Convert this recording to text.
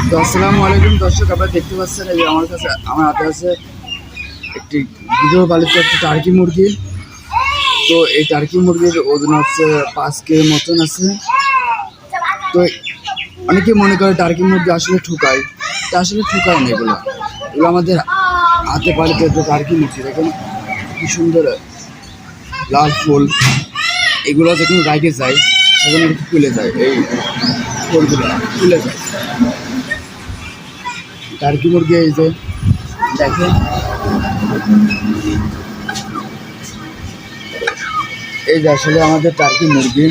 তো আসসালামু আলাইকুম দর্শক, আপনারা দেখতে পাচ্ছেন এই যে আমার হাতে আছে একটি গৃহপালিত একটি টার্কি মুরগি। তো এই টার্কি মুরগির ওজন হচ্ছে 5 কেজির মতন আছে। তো অনেকে মনে করে টার্কি মুরগি আসলে ঠুকায়, তা আসলে ঠুকায় না। এগুলো আমাদের হাতে পালিত একটা টার্কি মুরগি। দেখেন কি সুন্দর লাল ফুল। এগুলো যখন রাইখে যায় সেখানে খুলে যায়, এই ফুলগুলো খুলে যায়। টার্কি মুরগি এই যে দেখেন, এই যে আসলে আমাদের টার্কি মুরগি।